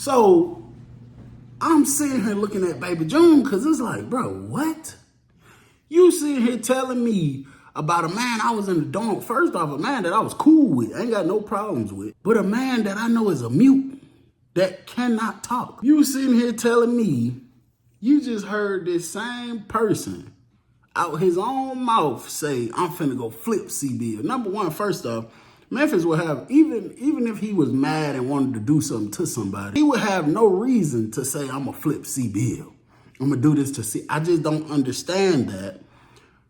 So I'm sitting here looking at Baby June because it's like, bro, what? You sitting here telling me about a man I was in the dorm. First off, a man that I was cool with, I ain't got no problems with, but a man that I know is a mute that cannot talk. You sitting here telling me you just heard this same person out his own mouth say, I'm finna go flip CB. Number one, first off, Memphis would have, even if he was mad and wanted to do something to somebody, he would have no reason to say, I'm gonna flip CB. I'm gonna do this to see. I just don't understand that.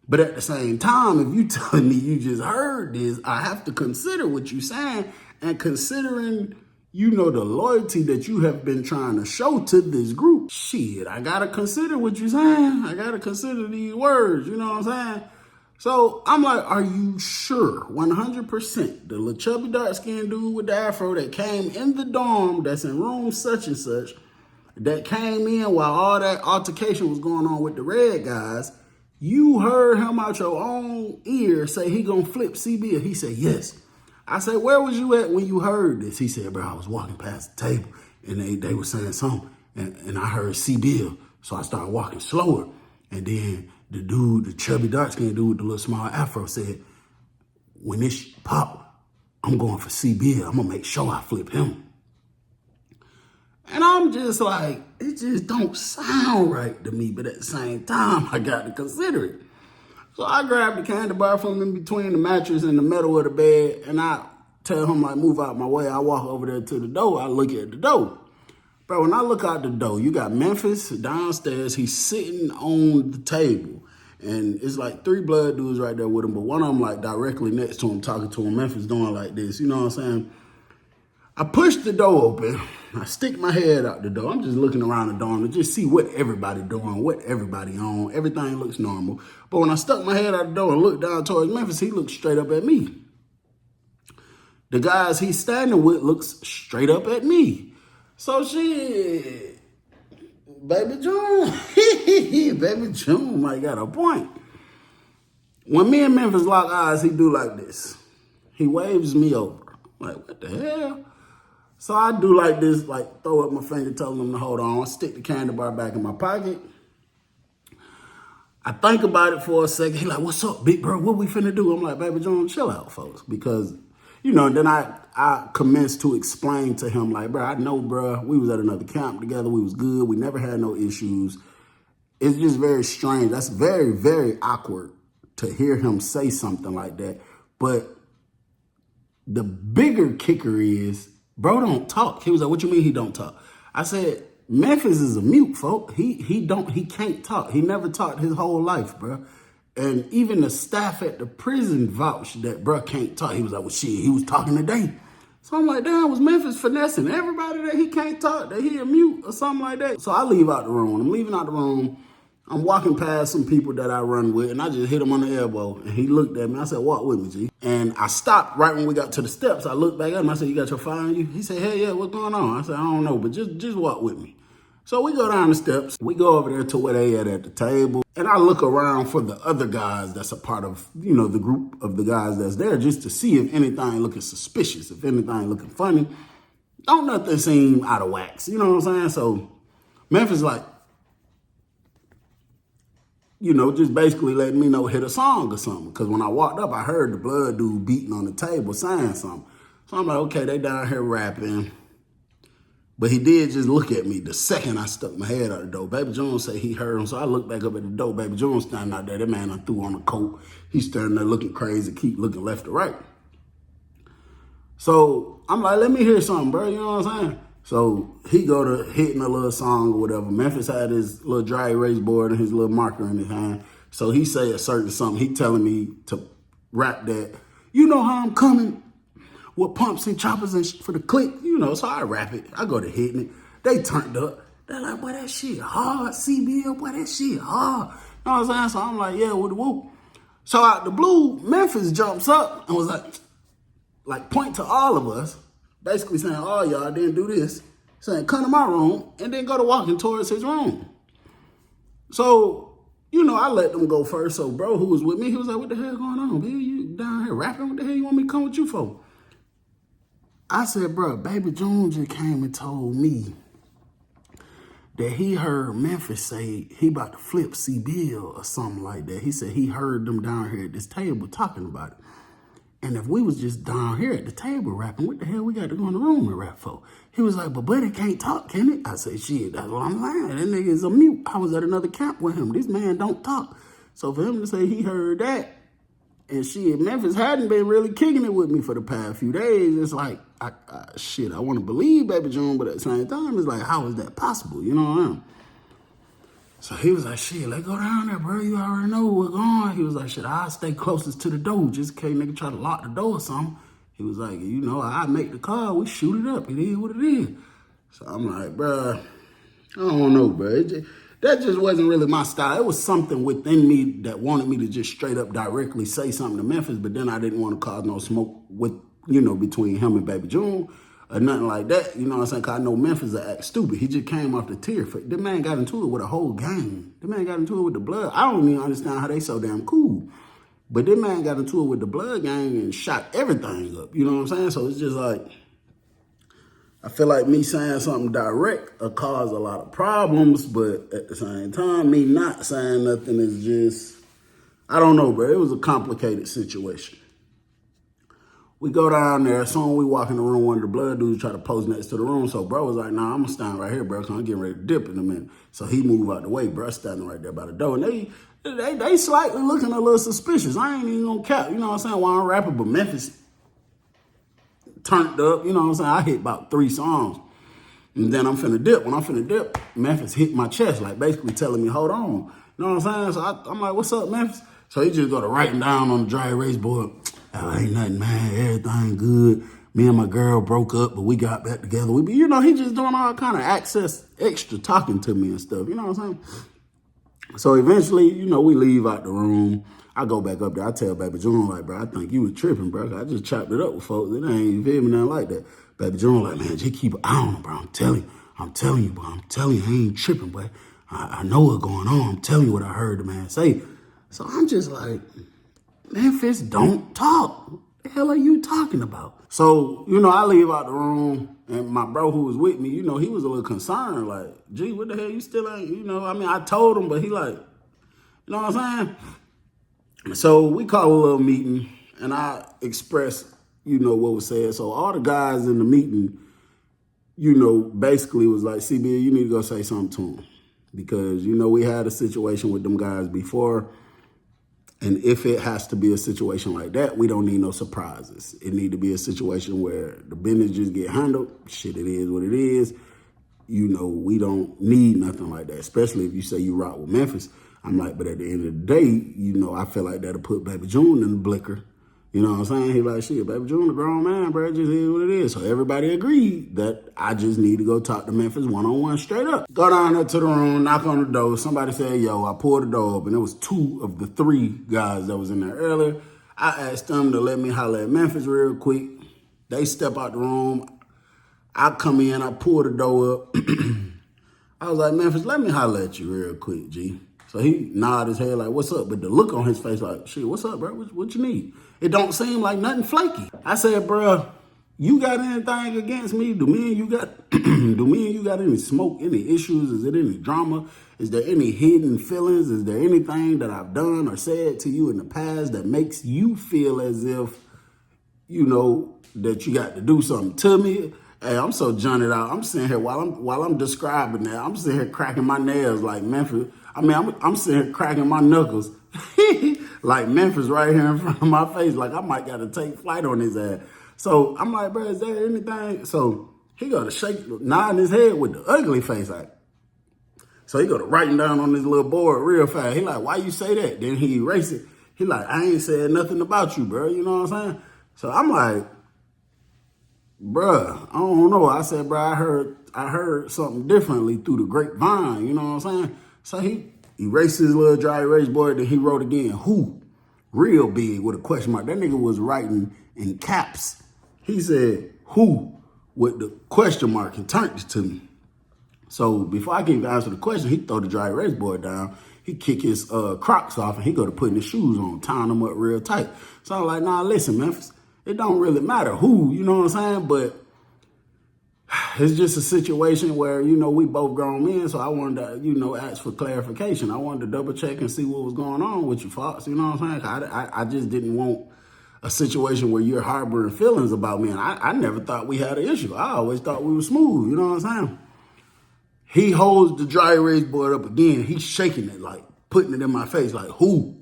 But at the same time, if you telling me you just heard this, I have to consider what you're saying, and considering, the loyalty that you have been trying to show to this group, shit, I gotta consider what you're saying. I gotta consider these words, you know what I'm saying? So I'm like, are you sure, 100%, the little chubby dark-skinned dude with the afro that came in the dorm, that's in room such and such, that came in while all that altercation was going on with the red guys, you heard him out your own ear say he gonna flip CB? He said, yes. I said, where was you at when you heard this? He said, bro, I was walking past the table and they were saying something and I heard CB. So I started walking slower. And then the dude, the chubby dark-skinned dude with the little small afro said, when this pop, I'm going for CB. I'm gonna make sure I flip him. And I'm just like, it just don't sound right to me, but at the same time, I got to consider it. So I grabbed the candy bar from in between the mattress and the middle of the bed, and I tell him, like, move out my way. I walk over there to the door. I look at the door. Bro, when I look out the door, you got Memphis downstairs. He's sitting on the table, and it's like 3 blood dudes right there with him, but one of them, like, directly next to him, talking to him. Memphis doing like this, you know what I'm saying? I push the door open. I stick my head out the door. I'm just looking around the dorm to just see what everybody doing, what everybody on. Everything looks normal. But when I stuck my head out the door and looked down towards Memphis, he looked straight up at me. The guys he's standing with looks straight up at me. So shit, Baby June, Baby June might got a point. When me and Memphis lock eyes, he do like this. He waves me over. Like, what the hell? So I do like this, like throw up my finger, telling him to hold on. I stick the candy bar back in my pocket. I think about it for a second. He like, what's up, big bro? What we finna do? I'm like, Baby John, chill out, folks. Because, then I commenced to explain to him, like, bro, I know, bro, we was at another camp together. We was good. We never had no issues. It's just very strange. That's very, very awkward to hear him say something like that. But the bigger kicker is, bro don't talk. He was like, what you mean he don't talk? I said, Memphis is a mute, folk. He can't talk. He never talked his whole life, bro. And even the staff at the prison vouched that bro can't talk. He was like, well, shit, he was talking today. So I'm like, damn, was Memphis finessing everybody that he can't talk, that he a mute or something like that? So I leave out the room. When I'm leaving out the room, I'm walking past some people that I run with, and I just hit him on the elbow. And he looked at me. I said, walk with me, G. And I stopped right when we got to the steps. I looked back at him. I said, you got your file on you? He said, hey, yeah, what's going on? I said, I don't know, but just walk with me. So we go down the steps. We go over there to where they at the table. And I look around for the other guys that's a part of, the group of the guys that's there, just to see if anything looking suspicious, if anything looking funny. Don't nothing seem out of wax. You know what I'm saying? So Memphis like, just basically letting me know hit a song or something. Because when I walked up, I heard the blood dude beating on the table saying something. So I'm like, okay, they down here rapping. But he did just look at me the second I stuck my head out the door. Baby Jones said he heard him. So I looked back up at the door. Baby Jones standing out there. That man I threw on a coat. He's standing there looking crazy, keep looking left to right. So I'm like, let me hear something, bro. You know what I'm saying? So he go to hitting a little song or whatever. Memphis had his little dry erase board and his little marker in his hand. So he say a certain something. He telling me to rap that, you know how I'm coming with pumps and choppers and for the click, so I rap it. I go to hitting it. They turned up. They're like, boy, that shit hard. CBL, boy, that shit hard. You know what I'm saying? So I'm like, yeah, with the whoop. So out the blue, Memphis jumps up and was like point to all of us, basically saying, oh, y'all didn't do this, saying, come to my room, and then go to walking towards his room. So, I let them go first. So bro who was with me, he was like, what the hell going on, man? You down here rapping? What the hell you want me to come with you for? I said, bro, Baby June just came and told me that he heard Memphis say he about to flip C Bill or something like that. He said he heard them down here at this table talking about it. And if we was just down here at the table rapping, what the hell we got to go in the room and rap for? He was like, but Buddy can't talk, can it? I said, shit, that's what I'm saying. That nigga is a mute. I was at another camp with him. This man don't talk. So for him to say he heard that, and shit, Memphis hadn't been really kicking it with me for the past few days. It's like, I want to believe Baby June, but at the same time, it's like, how is that possible? You know what I mean? So he was like, shit, let's go down there, bro. You already know what's going on. He was like, shit, I'll stay closest to the door just in case nigga try to lock the door or something. He was like, you know, I make the call. We shoot it up. It is what it is. So I'm like, bro, I don't know, bro. That just wasn't really my style. It was something within me that wanted me to just straight up directly say something to Memphis, but then I didn't want to cause no smoke with, you know, between him and Baby June or nothing like that. You know what I'm saying? Because I know Memphis will act stupid. He just came off the tier. The man got into it with a whole gang. The man got into it with the blood. I don't even understand how they so damn cool. But this man got into it with the blood gang and shot everything up. You know what I'm saying? So it's just like, I feel like me saying something direct will cause a lot of problems, but at the same time, me not saying nothing is just, I don't know, bro. It was a complicated situation. We go down there. As soon as we walk in the room, one of the blood dudes try to pose next to the room. So bro was like, nah, I'm gonna stand right here, bro, because I'm getting ready to dip in a minute. So he moved out the way, bro, standing right there by the door. And they slightly looking a little suspicious. I ain't even gonna cap, you know what I'm saying, while I'm rapping, but Memphis turned up, you know what I'm saying? I hit about 3 songs. And then I'm finna dip. When I'm finna dip, Memphis hit my chest, like basically telling me, hold on. You know what I'm saying? So I'm like, what's up, Memphis? So he just go to writing down on the dry erase board. Oh, ain't nothing, man. Everything good. Me and my girl broke up, but we got back together. You know, he just doing all kind of extra talking to me and stuff. You know what I'm saying? So eventually, you know, we leave out the room. I go back up there. I tell Baby June, like, bro, I think you was tripping, bro. I just chopped it up with folks. It ain't, you feel me, nothing like that. Baby June, like, man, just keep an eye on him, bro. I'm telling you, bro. I'm telling you, I ain't tripping, boy. I know what's going on. I'm telling you what I heard the man say. So I'm just like, Memphis, don't talk. What the hell are you talking about? So, you know, I leave out the room, and my bro who was with me, you know, he was a little concerned, like, gee, what the hell, you still ain't, you know, I mean, I told him, but he like, you know what I'm saying? So we called a little meeting, and I expressed, you know, what was said. So all the guys in the meeting, you know, basically was like, CB, you need to go say something to him. Because, you know, we had a situation with them guys before. And if it has to be a situation like that, we don't need no surprises. It need to be a situation where the business just get handled. Shit, it is what it is. You know, we don't need nothing like that, especially if you say you rock with Memphis. I'm like, but at the end of the day, you know, I feel like that'll put Baby June in the blicker. You know what I'm saying? He like, shit, Baby June a grown man, bro. It just is what it is. So everybody agreed that I just need to go talk to Memphis one-on-one straight up. Go down there to the room, knock on the door. Somebody said, yo, I pulled the door up, and it was 2 of the 3 guys that was in there earlier. I asked them to let me holler at Memphis real quick. They step out the room. I come in, I pull the door up. I was like, Memphis, let me holler at you real quick, G. So he nodded his head like, what's up? But the look on his face like, shit, what's up, bro? What you need? It don't seem like nothing flaky. I said, bro, you got anything against me? Do me and you got any smoke, any issues? Is it any drama? Is there any hidden feelings? Is there anything that I've done or said to you in the past that makes you feel as if, you know, that you got to do something to me? Hey, I'm so johnted out. I'm sitting here while I'm describing that. I'm sitting here cracking my nails like Memphis. I mean, I'm sitting here cracking my knuckles like Memphis right here in front of my face. Like I might got to take flight on his ass. So I'm like, bro, is there anything? So he got to nodding his head with the ugly face like. So he go to writing down on this little board real fast. He like, why you say that? Then he erase it. He like, I ain't said nothing about you, bro. You know what I'm saying? So I'm like, bruh, I don't know. I said, bruh, I heard something differently through the grapevine. You know what I'm saying? So he erased his little dry erase board. Then he wrote again, who? Real big with a question mark. That nigga was writing in caps. He said, who? With the question mark and turned it to me. So before I can even answer the question, he throw the dry erase board down. He kick his Crocs off and he go to putting his shoes on, tying them up real tight. So I'm like, nah, listen, Memphis. it don't really matter who, you know what I'm saying? But it's just a situation where, you know, we both grown men, so I wanted to, you know, ask for clarification. I wanted to double check and see what was going on with you, Fox. You know what I'm saying? I just didn't want a situation where you're harboring feelings about me. And I never thought we had an issue. I always thought we were smooth, you know what I'm saying? He holds the dry erase board up again. He's shaking it, like putting it in my face, like who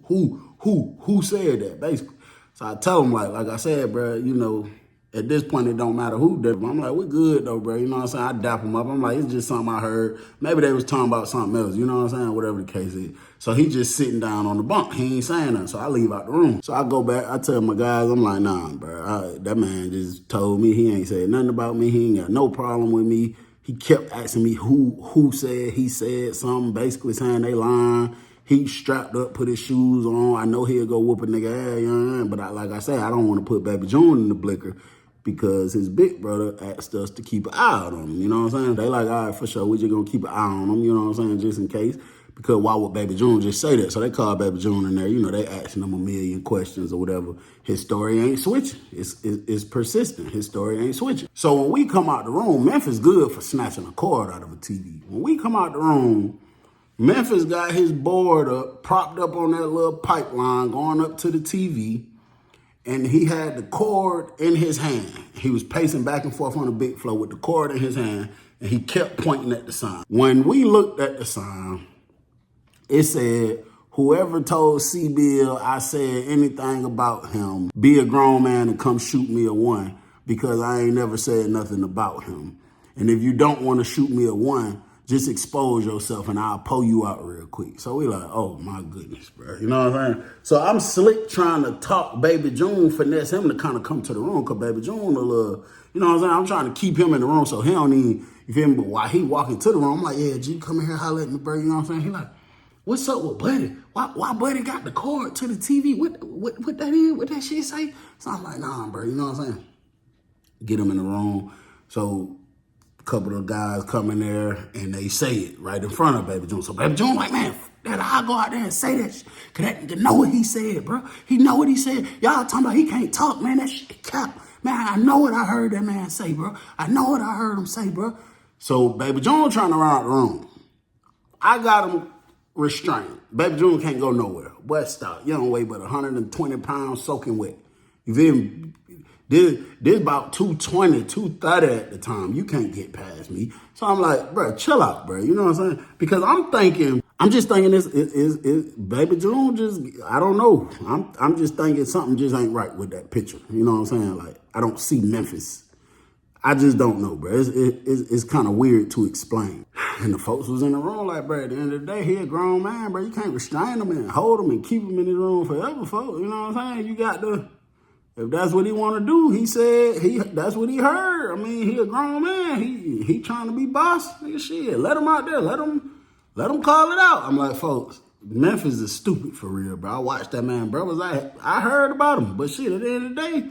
said that, basically. So I tell him, like I said, bro, you know, at this point, it don't matter who did it. I'm like, we're good, though, bro. You know what I'm saying? I dap him up. I'm like, it's just something I heard. Maybe they was talking about something else. You know what I'm saying? Whatever the case is. So he just sitting down on the bunk. He ain't saying nothing. So I leave out the room. So I go back. I tell my guys, I'm like, nah, bro. That man just told me he ain't said nothing about me. He ain't got no problem with me. He kept asking me who said he said something, basically saying they lying. He strapped up, put his shoes on. I know he'll go whoop a nigga ass, you know what I mean? But like I said, I don't want to put Baby June in the blicker, because his big brother asked us to keep an eye out on him, you know what I'm saying? They like, all right, for sure, we just gonna keep an eye on him, you know what I'm saying, just in case. Because why would Baby June just say that? So they call Baby June in there, you know, they asking him a million questions or whatever. His story ain't switching. It's persistent. His story ain't switching. So when we come out the room, Memphis good for snatching a cord out of a TV. When we come out the room, Memphis got his board up, propped up on that little pipeline going up to the TV, and he had the cord in his hand. He was pacing back and forth on the big floor with the cord in his hand, and he kept pointing at the sign. When we looked at the sign, it said, whoever told C-Bill I said anything about him, be a grown man and come shoot me a one, because I ain't never said nothing about him. And if you don't want to shoot me a one, just expose yourself and I'll pull you out real quick. So we like, oh my goodness, bro. You know what I'm saying? So I'm slick trying to talk Baby June, finesse him to kind of come to the room, because Baby June a little, you know what I'm saying? I'm trying to keep him in the room so he don't even, you feel me? But while he walking to the room, I'm like, yeah, G, come in here, holler at me, bro. You know what I'm saying? He like, what's up with Buddy? Why Buddy got the cord to the TV? What that is? What that shit say? So I'm like, nah, bro. You know what I'm saying? Get him in the room. So couple of guys come in there and they say it right in front of Baby June. So Baby June like, man, I'll go out there and say that shit. Cause that nigga know what he said, bro. He know what he said. Y'all talking about he can't talk, man. That shit cap. Man, I know what I heard that man say, bro. I know what I heard him say, bro. So Baby June trying to run out the room. I got him restrained. Baby June can't go nowhere. But stop. You don't weigh but 120 pounds soaking wet. You feel me? This about 220, 230 at the time. You can't get past me. So I'm like, bro, chill out, bro. You know what I'm saying? Because I'm just thinking this is Baby June just, I don't know. I'm just thinking something just ain't right with that picture. You know what I'm saying? Like, I don't see Memphis. I just don't know, bro. It's kind of weird to explain. And the folks was in the room like, bro, at the end of the day, he a grown man, bro. You can't restrain him and hold him and keep him in his room forever, folks. You know what I'm saying? You got to... If that's what he want to do, he said that's what he heard. I mean, he a grown man. He trying to be boss. Nigga, shit, let him out there. Let him call it out. I'm like, folks, Memphis is stupid for real, bro. I watched that man, bro. I heard about him, but shit, at the end of the day,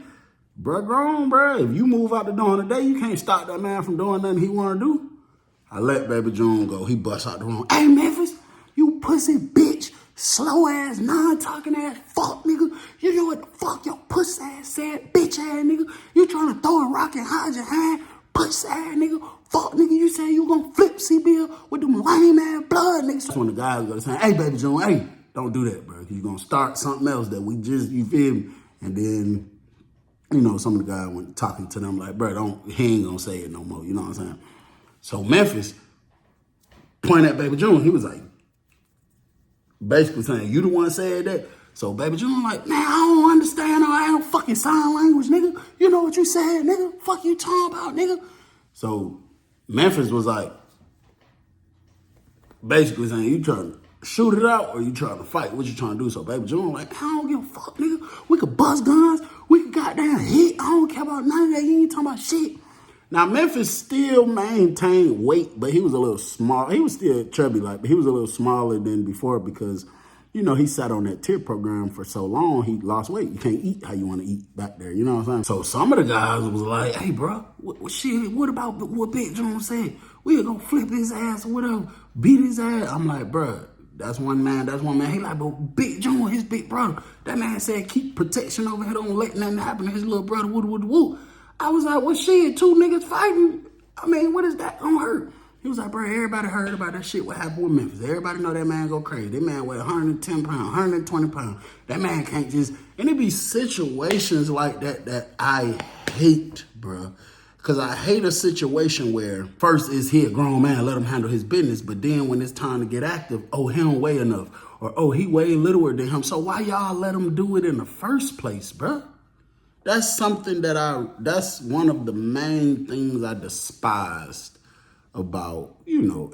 bro, grown, bro. If you move out the door in the day, you can't stop that man from doing nothing he want to do. I let Baby June go. He bust out the room. Hey, Memphis, you pussy bitch. Slow ass, non-talking ass, fuck nigga. You know what the fuck your pussy ass said, bitch ass nigga. You trying to throw a rock and hide your hand, pussy ass nigga. Fuck nigga, you said you gonna flip C-Bill with them lame ass blood niggas. That's when the guys go to say, hey Baby June, hey, don't do that, bro. You gonna start something else that we just, you feel me? And then, you know, some of the guys went talking to them like, bro, he ain't gonna say it no more, you know what I'm saying? So Memphis pointed at Baby June, he was like, basically saying, you the one said that. So Baby June like, man, I don't understand all that fucking sign language, nigga. You know what you said, nigga? Fuck you talking about, nigga? So Memphis was like, basically saying, you trying to shoot it out or you trying to fight? What you trying to do? So Baby June like, I don't give a fuck, nigga. We could bust guns. We could goddamn hit. I don't care about none of that. You ain't talking about shit. Now, Memphis still maintained weight, but he was a little small. He was still chubby, but he was a little smaller than before because, you know, he sat on that tier program for so long, he lost weight. You can't eat how you want to eat back there, you know what I'm saying? So some of the guys was like, hey, bro, what about what Big June said? We gonna flip his ass or whatever, beat his ass. I'm like, bro, That's one man. He like, but Big John, his big brother. That man said keep protection over here. Don't let nothing happen to his little brother. Woo. I was like, well, shit, two niggas fighting. I mean, what is that gonna hurt? He was like, bro, everybody heard about that shit, what happened with Memphis. Everybody know that man go crazy. That man weigh 110 pounds, 120 pounds. That man can't just, and it be situations like that I hate, bro. Because I hate a situation where first is he a grown man, let him handle his business. But then when it's time to get active, oh, he don't weigh enough. Or, oh, he way littler than him. So why y'all let him do it in the first place, bro? That's something that's one of the main things I despised about,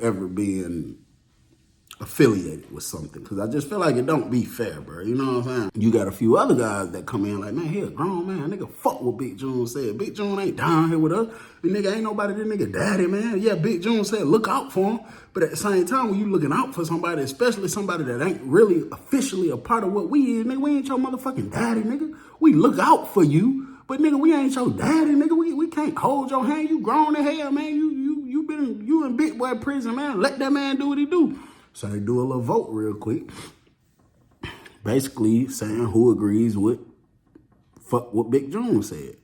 ever being affiliated with something. Because I just feel like it don't be fair, bro. You know what I'm saying? You got a few other guys that come in like, man, he a grown man. Nigga, fuck what Big June said. Big June ain't down here with us. The nigga ain't nobody, this nigga daddy, man. Yeah, Big June said look out for him. But at the same time, when you looking out for somebody, especially somebody that ain't really officially a part of what we is, nigga, we ain't your motherfucking daddy, nigga. We look out for you. But nigga, we ain't your daddy, nigga. We can't hold your hand. You grown as hell, man. You in big boy prison, man. Let that man do what he do. So they do a little vote real quick. Basically saying who agrees with fuck what Big June said.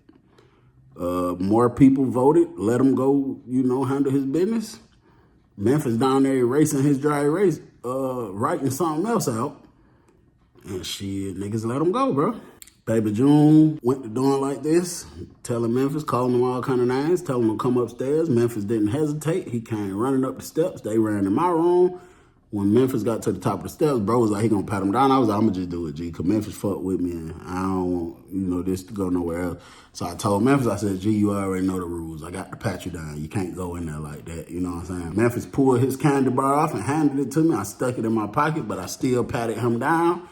More people voted. Let him go, handle his business. Memphis down there erasing his dry erase, writing something else out. And shit, niggas let him go, bro. Baby June went to doing like this, telling Memphis, calling him all kind of names, telling him to come upstairs. Memphis didn't hesitate. He came running up the steps. They ran in my room. When Memphis got to the top of the steps, bro was like, he gonna pat him down. I was like, I'm gonna just do it, G, because Memphis fucked with me, and I don't want, this to go nowhere else. So I told Memphis, I said, G, you already know the rules. I got to pat you down. You can't go in there like that, you know what I'm saying? Memphis pulled his candy bar off and handed it to me. I stuck it in my pocket, but I still patted him down.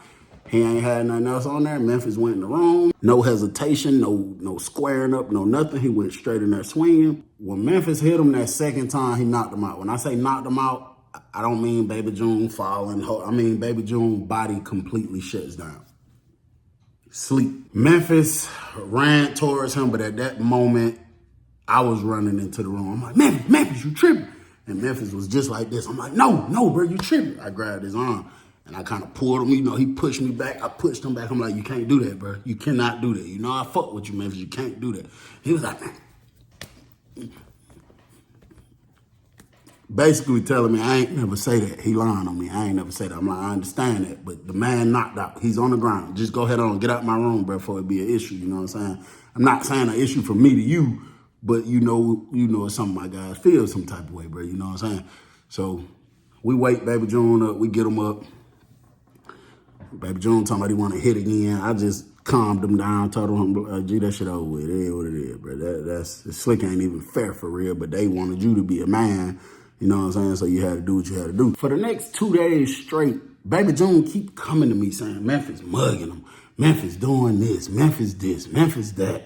He ain't had nothing else on there. Memphis went in the room. No hesitation, no squaring up, no nothing. He went straight in there swinging. When Memphis hit him that second time, he knocked him out. When I say knocked him out, I don't mean Baby June falling. I mean Baby June body completely shuts down. Sleep. Memphis ran towards him, but at that moment, I was running into the room. I'm like, Memphis, you tripping. And Memphis was just like this. I'm like, no, bro, you tripping. I grabbed his arm. And I kind of pulled him, he pushed me back. I pushed him back. I'm like, you can't do that, bro. You cannot do that. I fuck with you, Memphis. You can't do that. He was like, basically telling me I ain't never say that. He lying on me. I ain't never say that. I'm like, I understand that. But the man knocked out. He's on the ground. Just go ahead on. Get out my room, bro, before it be an issue. You know what I'm saying? I'm not saying an issue from me to you, but some of my guys feel some type of way, bro. You know what I'm saying? So we wake Baby June up. We get him up. Baby June talking about he want to hit again. I just calmed him down, told him, G, that shit over with. It is what it is, bro. That's slick ain't even fair for real, but they wanted you to be a man, you know what I'm saying? So you had to do what you had to do. For the next 2 days straight, Baby June keep coming to me saying Memphis mugging him, Memphis doing this, Memphis that.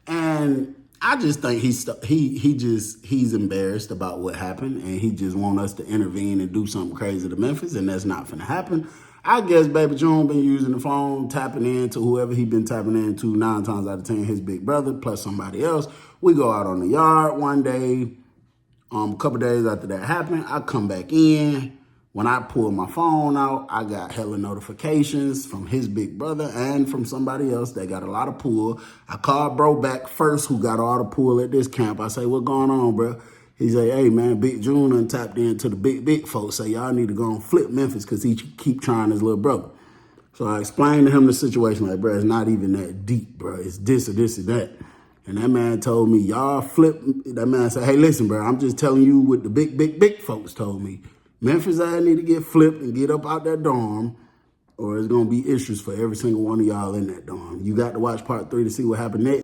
And I just think he's embarrassed about what happened, and he just want us to intervene and do something crazy to Memphis, and that's not finna happen. I guess Baby June been using the phone, tapping into whoever he been tapping into 9 times out of 10, his big brother plus somebody else. We go out on the yard one day. A couple days after that happened, I come back in. When I pull my phone out, I got hella notifications from his big brother and from somebody else that got a lot of pull. I called bro back first who got all the pull at this camp. I say, what going on, bro? He say, hey, man, Big June done tapped into the big folks. Say, y'all need to go and flip Memphis because he keep trying his little brother. So I explained to him the situation. Like, bro, it's not even that deep, bro. It's this or this or that. And that man told me, y'all flip. That man said, hey, listen, bro, I'm just telling you what the big folks told me. Memphis, I need to get flipped and get up out that dorm, or it's going to be issues for every single one of y'all in that dorm. You got to watch part 3 to see what happened next.